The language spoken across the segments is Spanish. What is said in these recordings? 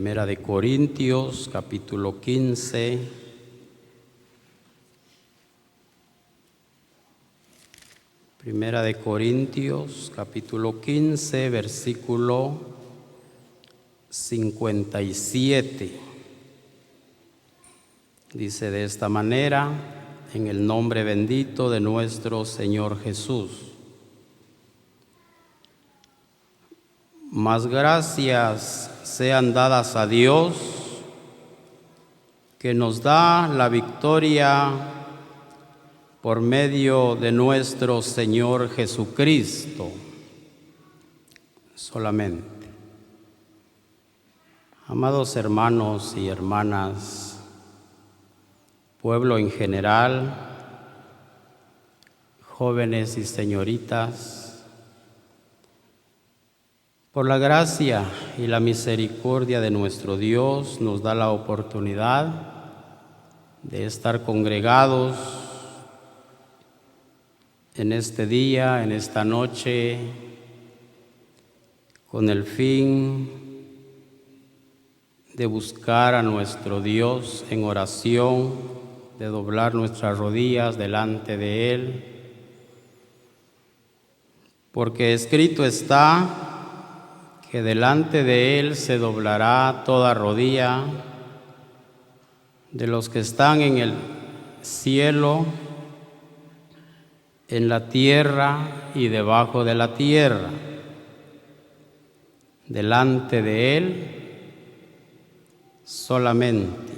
Primera de Corintios, capítulo 15. Primera de Corintios, capítulo 15, versículo 57. Dice de esta manera: en el nombre bendito de nuestro Señor Jesús. Mas gracias sean dadas a Dios, que nos da la victoria por medio de nuestro Señor Jesucristo. Solamente. Amados hermanos y hermanas, pueblo en general, jóvenes y señoritas, por la gracia y la misericordia de nuestro Dios nos da la oportunidad de estar congregados en este día, en esta noche, con el fin de buscar a nuestro Dios en oración, de doblar nuestras rodillas delante de Él, porque escrito está que delante de Él se doblará toda rodilla de los que están en el cielo, en la tierra y debajo de la tierra. Delante de Él solamente.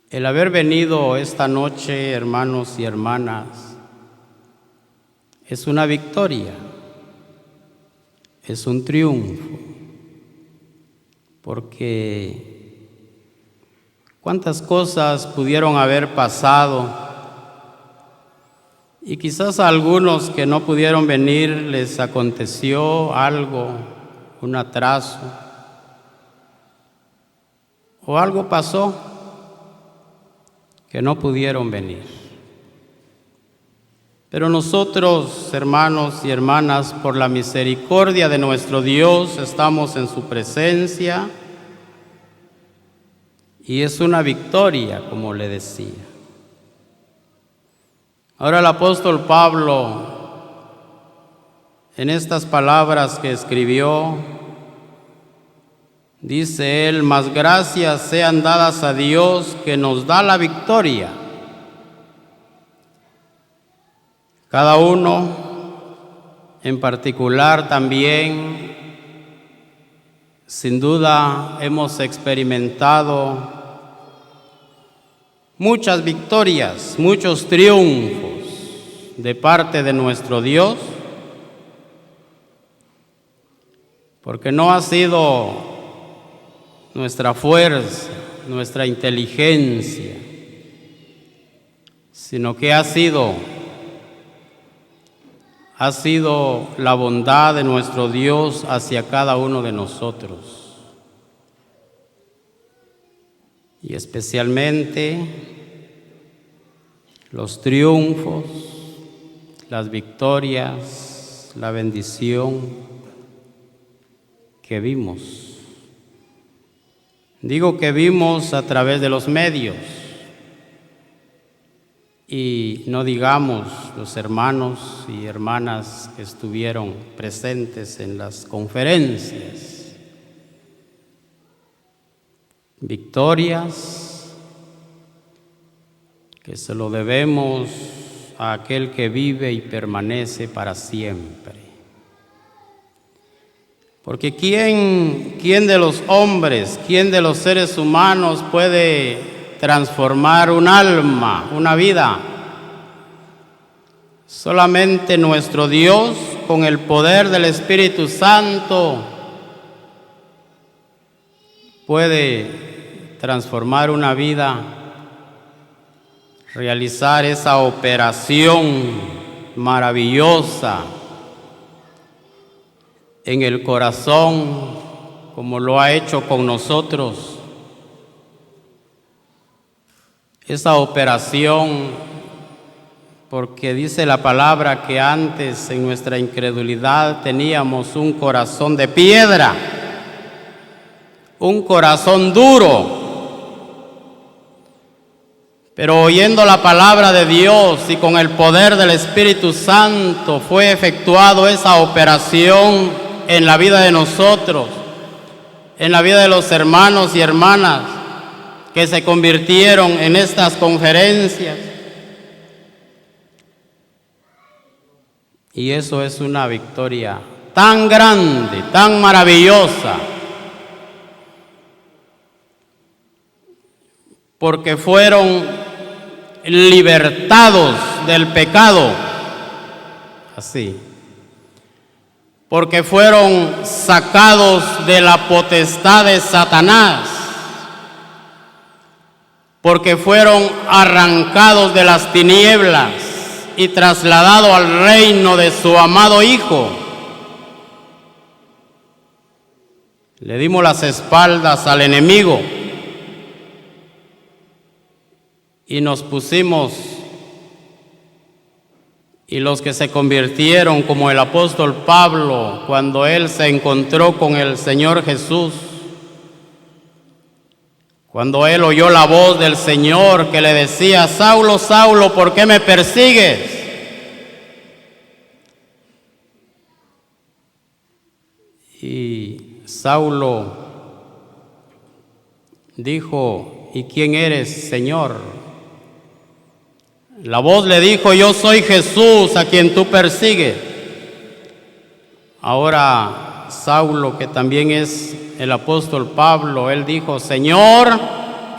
El haber venido esta noche, hermanos y hermanas, es una victoria. Es un triunfo, porque cuántas cosas pudieron haber pasado y quizás a algunos que no pudieron venir les aconteció algo, un atraso, o algo pasó que no pudieron venir. Pero nosotros, hermanos y hermanas, por la misericordia de nuestro Dios, estamos en su presencia y es una victoria, como le decía. Ahora el apóstol Pablo, en estas palabras que escribió, dice él: mas gracias sean dadas a Dios que nos da la victoria. Cada uno en particular también, sin duda, hemos experimentado muchas victorias, muchos triunfos de parte de nuestro Dios, porque no ha sido nuestra fuerza, nuestra inteligencia, sino que ha sido la bondad de nuestro Dios hacia cada uno de nosotros. Y especialmente los triunfos, las victorias, la bendición que vimos. Digo que vimos a través de los medios. Y no digamos los hermanos y hermanas que estuvieron presentes en las conferencias. Victorias que se lo debemos a aquel que vive y permanece para siempre. Porque ¿quién de los hombres, quién de los seres humanos puede transformar un alma, una vida? Solamente nuestro Dios, con el poder del Espíritu Santo, puede transformar una vida, realizar esa operación maravillosa en el corazón, como lo ha hecho con nosotros. Esa operación porque dice la palabra que antes en nuestra incredulidad teníamos un corazón de piedra, un corazón duro. Pero oyendo la palabra de Dios y con el poder del Espíritu Santo fue efectuado esa operación en la vida de nosotros, en la vida de los hermanos y hermanas que se convirtieron en estas conferencias. Y eso es una victoria tan grande, tan maravillosa, porque fueron libertados del pecado, así, porque fueron sacados de la potestad de Satanás, porque fueron arrancados de las tinieblas y trasladados al reino de su amado Hijo. Le dimos las espaldas al enemigo y nos pusimos, y los que se convirtieron, como el apóstol Pablo, cuando él se encontró con el Señor Jesús, cuando él oyó la voz del Señor que le decía: Saulo, Saulo, ¿por qué me persigues? Y Saulo dijo: ¿y quién eres, Señor? La voz le dijo: yo soy Jesús a quien tú persigues. Ahora Saulo, que también es el apóstol Pablo, él dijo: Señor,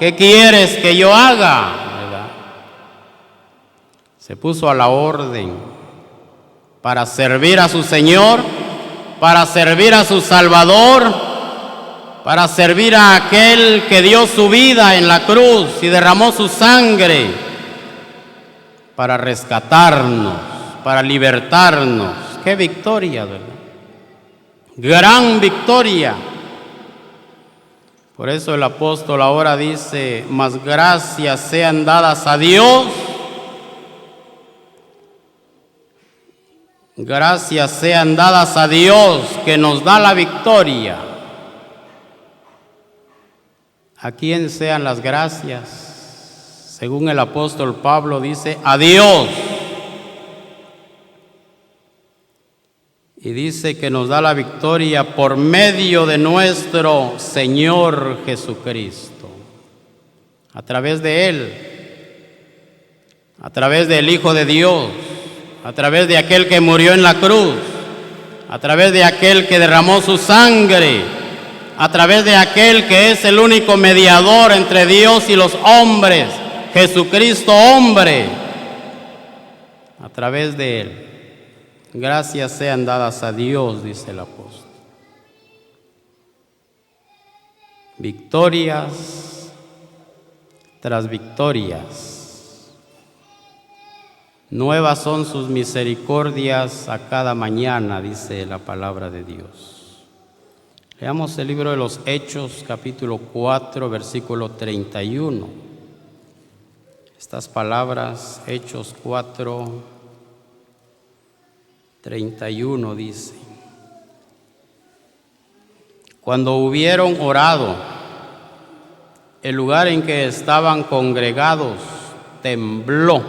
¿qué quieres que yo haga? ¿Verdad? Se puso a la orden para servir a su Señor, para servir a su Salvador, para servir a aquel que dio su vida en la cruz y derramó su sangre para rescatarnos, para libertarnos. ¡Qué victoria, verdad! ¡Gran victoria! Por eso el apóstol ahora dice: mas gracias sean dadas a Dios, gracias sean dadas a Dios que nos da la victoria. ¿A quién sean las gracias? Según el apóstol Pablo dice: a Dios. Y dice que nos da la victoria por medio de nuestro Señor Jesucristo. A través de Él, a través del Hijo de Dios, a través de aquel que murió en la cruz, a través de aquel que derramó su sangre, a través de aquel que es el único mediador entre Dios y los hombres, Jesucristo hombre. A través de Él, gracias sean dadas a Dios, dice el apóstol. Victorias tras victorias. Nuevas son sus misericordias a cada mañana, dice la palabra de Dios. Leamos el libro de los Hechos, capítulo 4, versículo 31. Estas palabras, Hechos 4, 31 dice: cuando hubieron orado, el lugar en que estaban congregados tembló,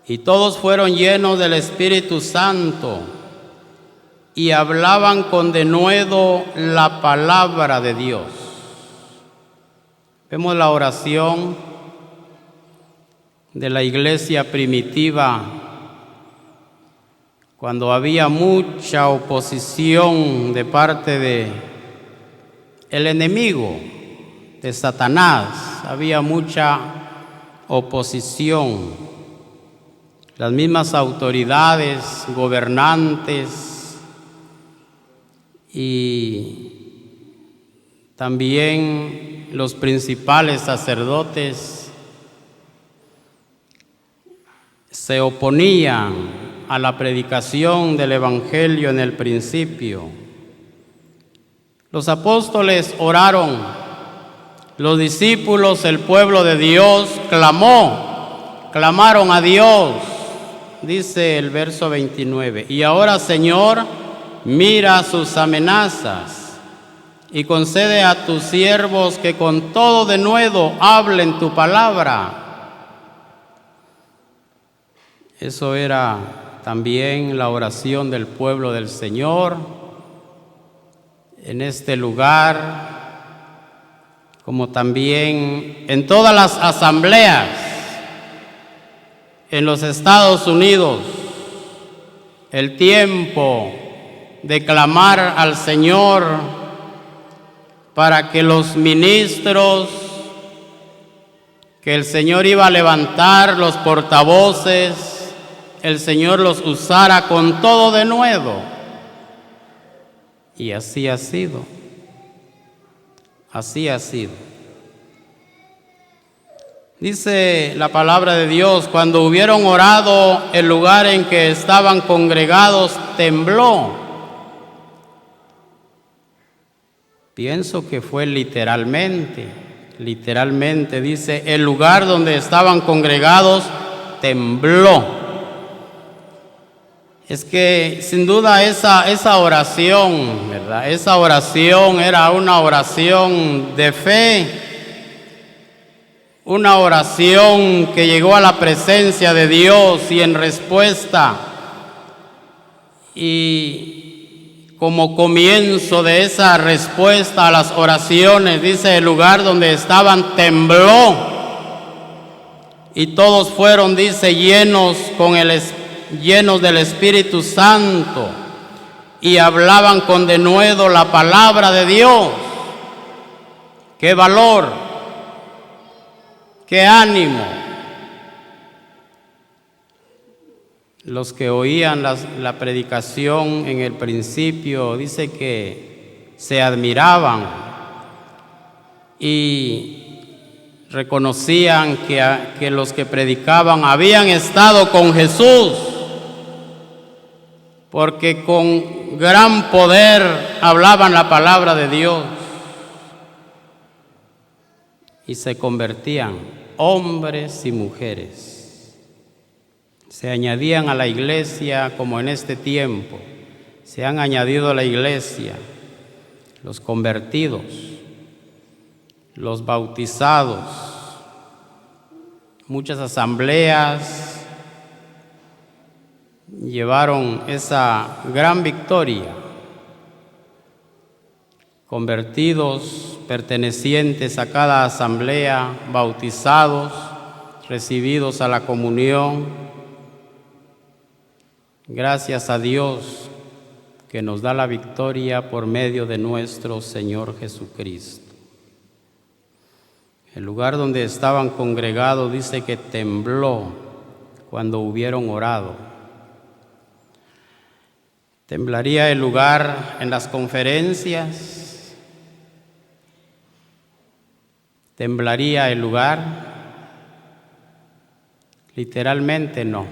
y todos fueron llenos del Espíritu Santo, y hablaban con denuedo la palabra de Dios. Vemos la oración de la iglesia primitiva, cuando había mucha oposición de parte de el enemigo, de Satanás, había mucha oposición. Las mismas autoridades, gobernantes y también los principales sacerdotes se oponían a la predicación del Evangelio en el principio. Los apóstoles oraron, los discípulos, el pueblo de Dios clamó clamaron a Dios, dice el verso 29, y ahora, Señor, mira sus amenazas y concede a tus siervos que con todo denuedo hablen tu palabra. Eso era también la oración del pueblo del Señor en este lugar, como también en todas las asambleas en los Estados Unidos. El tiempo de clamar al Señor para que los ministros que el Señor iba a levantar, los portavoces, el Señor los usara con todo denuedo. Y así ha sido. Así ha sido. Dice la palabra de Dios, cuando hubieron orado, el lugar en que estaban congregados tembló. Pienso que fue literalmente dice, el lugar donde estaban congregados tembló. Es que sin duda esa oración, ¿verdad? Esa oración era una oración de fe, una oración que llegó a la presencia de Dios y en respuesta y como comienzo de esa respuesta a las oraciones, dice, el lugar donde estaban tembló y todos fueron, dice, llenos del Espíritu Santo y hablaban con denuedo la palabra de Dios. ¡Qué valor! ¡Qué ánimo! Los que oían la predicación en el principio, dice que se admiraban y reconocían que los que predicaban habían estado con Jesús, porque con gran poder hablaban la palabra de Dios y se convertían hombres y mujeres. Se añadían a la iglesia, como en este tiempo se han añadido a la iglesia los convertidos, los bautizados. Muchas asambleas llevaron esa gran victoria. Convertidos, pertenecientes a cada asamblea, bautizados, recibidos a la comunión. Gracias a Dios que nos da la victoria por medio de nuestro Señor Jesucristo. El lugar donde estaban congregados dice que tembló cuando hubieron orado. ¿Temblaría el lugar en las conferencias? ¿Temblaría el lugar? Literalmente no.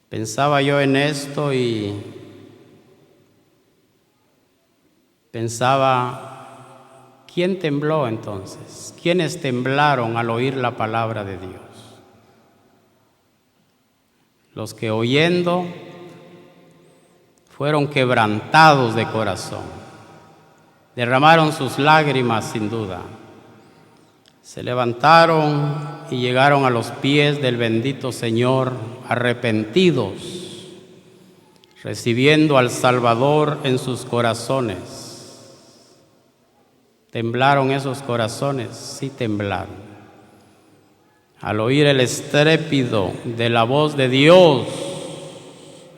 Pensaba yo en esto y pensaba, ¿quién tembló entonces? ¿Quiénes temblaron al oír la palabra de Dios? Los que oyendo fueron quebrantados de corazón, derramaron sus lágrimas sin duda, se levantaron y llegaron a los pies del bendito Señor arrepentidos, recibiendo al Salvador en sus corazones. ¿Temblaron esos corazones? Sí temblaron. Al oír el estrépito de la voz de Dios,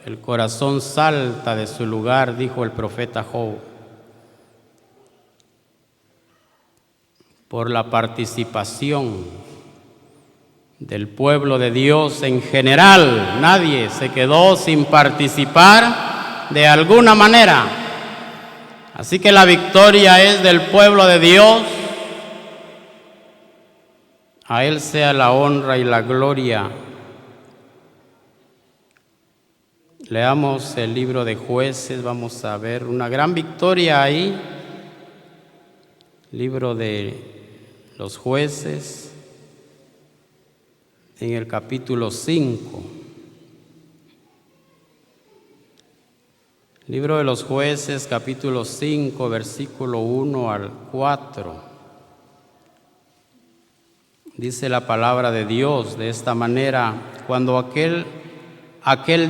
el corazón salta de su lugar, dijo el profeta Job. Por la participación del pueblo de Dios en general, nadie se quedó sin participar de alguna manera. Así que la victoria es del pueblo de Dios. A Él sea la honra y la gloria. Leamos el libro de Jueces, vamos a ver una gran victoria ahí. Libro de los Jueces. en el capítulo 5. Libro de los Jueces, capítulo 5, versículo 1 al 4. Dice la palabra de Dios de esta manera: cuando aquel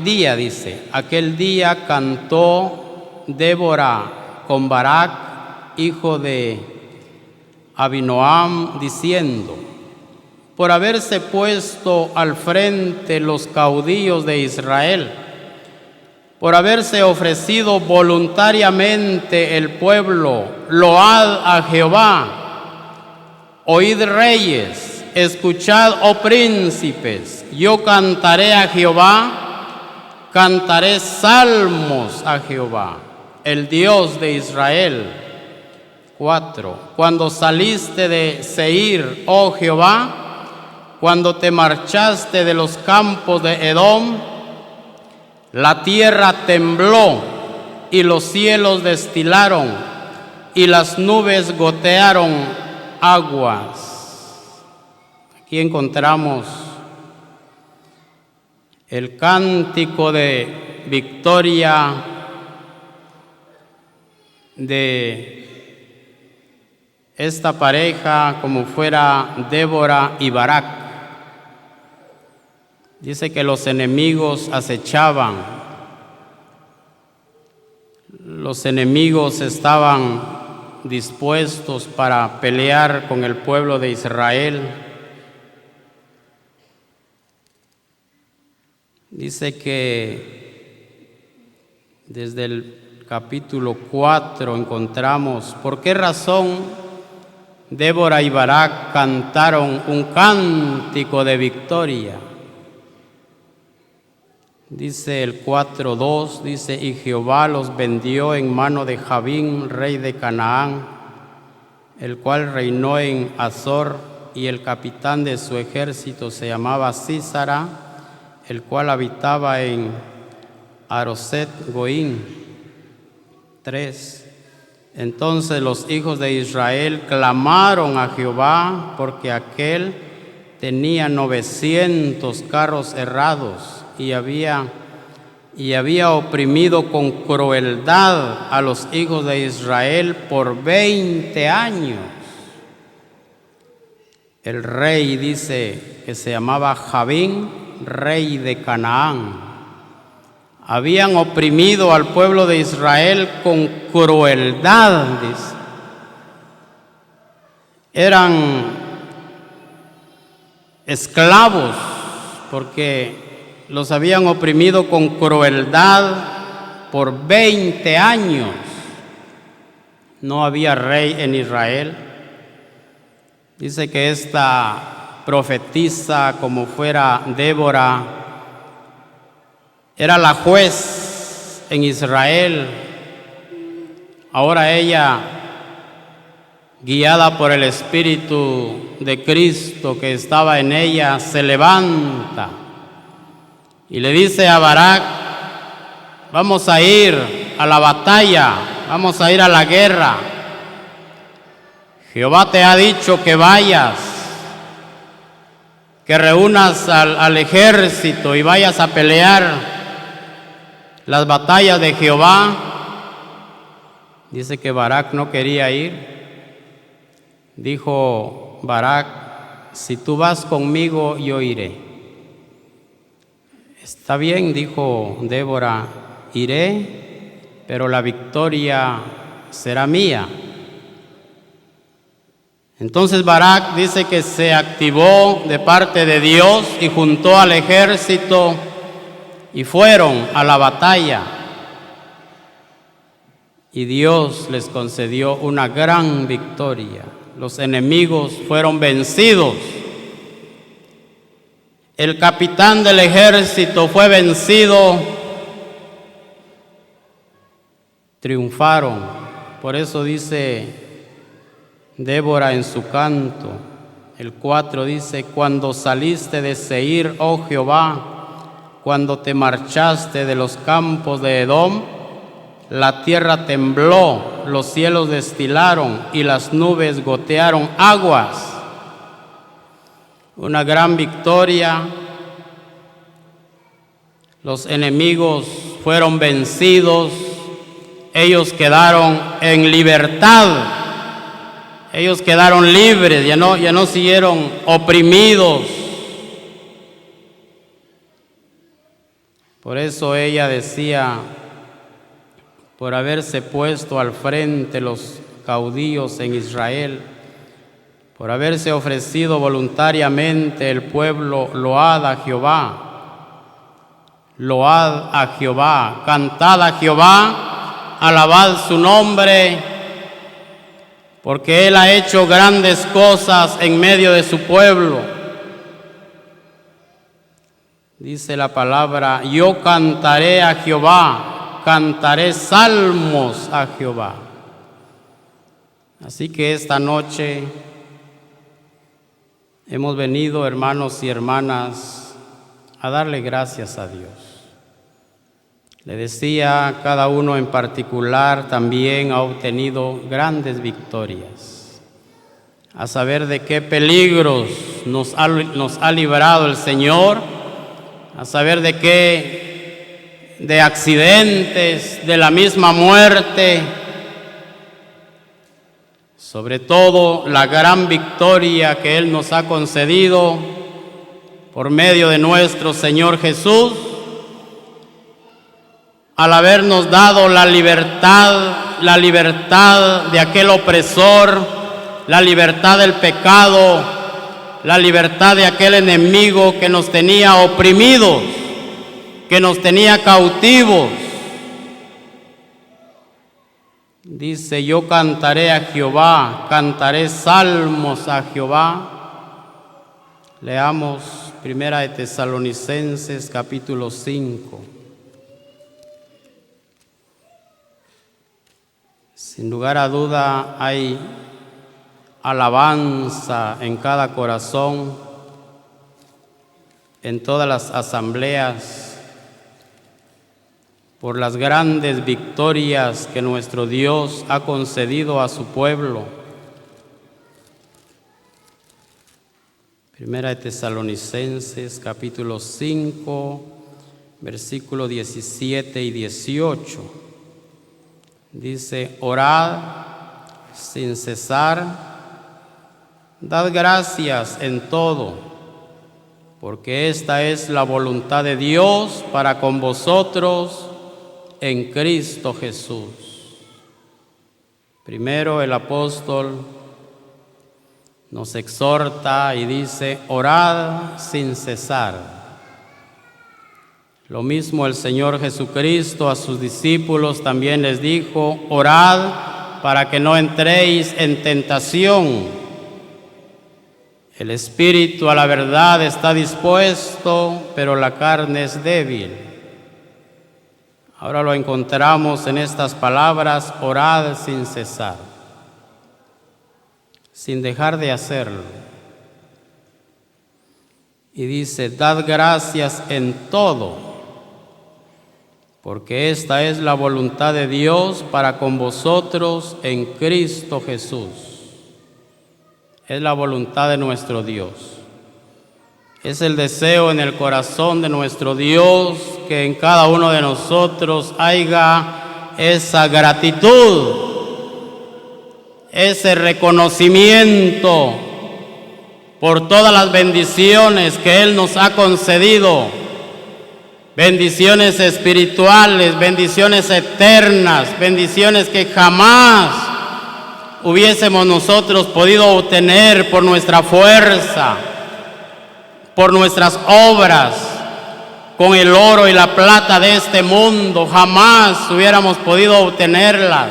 día, dice, aquel día cantó Débora con Barak, hijo de Abinoam, diciendo: por haberse puesto al frente los caudillos de Israel, por haberse ofrecido voluntariamente el pueblo, load a Jehová. Oíd reyes, escuchad, oh príncipes, yo cantaré a Jehová, cantaré salmos a Jehová, el Dios de Israel. 4. Cuando saliste de Seir, oh Jehová, cuando te marchaste de los campos de Edom, la tierra tembló y los cielos destilaron y las nubes gotearon aguas. Aquí encontramos el cántico de victoria de esta pareja, como fuera Débora y Barak. Dice que los enemigos acechaban, los enemigos estaban dispuestos para pelear con el pueblo de Israel. Dice que desde el capítulo 4 encontramos por qué razón Débora y Barak cantaron un cántico de victoria. Dice el 4:2, dice: y Jehová los vendió en mano de Jabín, rey de Canaán, el cual reinó en Azor, y el capitán de su ejército se llamaba Sísara, el cual habitaba en Aroset Goín. 3. Entonces los hijos de Israel clamaron a Jehová, porque aquel tenía 900 carros herrados, y había oprimido con crueldad a los hijos de Israel por 20 años. El rey, dice, que se llamaba Jabín, rey de Canaán. Habían oprimido al pueblo de Israel con crueldad, dice. Eran esclavos porque los habían oprimido con crueldad por 20 años. No había rey en Israel. Dice que esta profetisa, como fuera Débora, era la juez en Israel. Ahora ella, guiada por el Espíritu de Cristo que estaba en ella, se levanta y le dice a Barak: vamos a ir a la batalla, vamos a ir a la guerra. Jehová te ha dicho que vayas, que reúnas al ejército y vayas a pelear las batallas de Jehová. Dice que Barak no quería ir. Dijo Barak: si tú vas conmigo, yo iré. Está bien, dijo Débora, iré, pero la victoria será mía. Entonces Barak dice que se activó de parte de Dios y juntó al ejército y fueron a la batalla. Y Dios les concedió una gran victoria. Los enemigos fueron vencidos. El capitán del ejército fue vencido. Triunfaron. Por eso dice Débora en su canto, el 4 dice: cuando saliste de Seir, oh Jehová, cuando te marchaste de los campos de Edom, la tierra tembló, los cielos destilaron y las nubes gotearon aguas. una gran victoria. Los enemigos fueron vencidos, ellos quedaron en libertad, ellos quedaron libres, ya no siguieron oprimidos. Por eso ella decía, por haberse puesto al frente los caudillos en Israel, por haberse ofrecido voluntariamente el pueblo, load a Jehová. Load a Jehová, cantad a Jehová, alabad su nombre, porque Él ha hecho grandes cosas en medio de su pueblo. Dice la palabra, yo cantaré a Jehová, cantaré salmos a Jehová. Así que esta noche hemos venido, hermanos y hermanas, a darle gracias a Dios. Le decía, cada uno en particular también ha obtenido grandes victorias. A saber de qué peligros nos ha librado el Señor, a saber de accidentes, de la misma muerte, sobre todo la gran victoria que Él nos ha concedido por medio de nuestro Señor Jesús, al habernos dado la libertad de aquel opresor, la libertad del pecado, la libertad de aquel enemigo que nos tenía oprimidos, que nos tenía cautivos. Dice, yo cantaré a Jehová, cantaré salmos a Jehová. Leamos Primera de Tesalonicenses, capítulo 5. Sin lugar a duda hay alabanza en cada corazón, en todas las asambleas, por las grandes victorias que nuestro Dios ha concedido a su pueblo. Primera de Tesalonicenses, capítulo 5, versículos 17 y 18. Dice, orad sin cesar, dad gracias en todo, porque esta es la voluntad de Dios para con vosotros en Cristo Jesús. Primero el apóstol nos exhorta y dice, orad sin cesar. Lo mismo el Señor Jesucristo a sus discípulos también les dijo, orad para que no entréis en tentación. El espíritu a la verdad está dispuesto, pero la carne es débil. Ahora lo encontramos en estas palabras, orad sin cesar, sin dejar de hacerlo. Y dice, dad gracias en todo, porque esta es la voluntad de Dios para con vosotros en Cristo Jesús. Es la voluntad de nuestro Dios. Es el deseo en el corazón de nuestro Dios que en cada uno de nosotros haya esa gratitud, ese reconocimiento por todas las bendiciones que Él nos ha concedido. Bendiciones espirituales, bendiciones eternas, bendiciones que jamás hubiésemos nosotros podido obtener por nuestra fuerza, por nuestras obras, con el oro y la plata de este mundo. Jamás hubiéramos podido obtenerlas.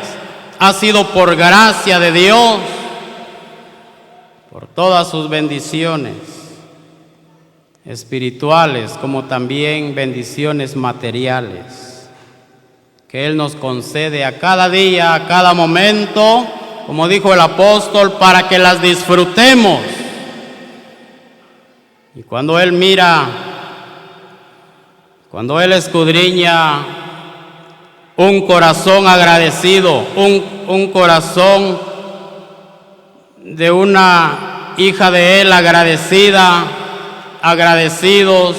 Ha sido por gracia de Dios, por todas sus bendiciones espirituales como también bendiciones materiales que Él nos concede a cada día, a cada momento, como dijo el apóstol, para que las disfrutemos. Y cuando Él mira, cuando Él escudriña un corazón agradecido, un corazón de una hija de Él agradecida, agradecidos.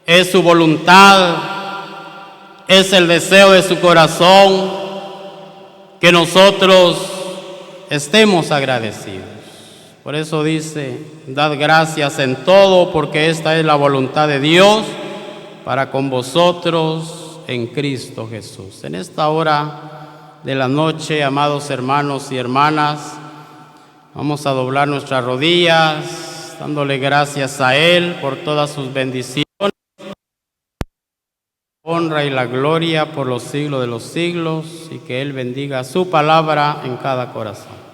Es su voluntad, es el deseo de su corazón que nosotros estemos agradecidos. Por eso dice, dad gracias en todo, porque esta es la voluntad de Dios para con vosotros en Cristo Jesús. En esta hora de la noche, amados hermanos y hermanas, vamos a doblar nuestras rodillas, dándole gracias a Él por todas sus bendiciones, honra y la gloria por los siglos de los siglos, y que Él bendiga su palabra en cada corazón.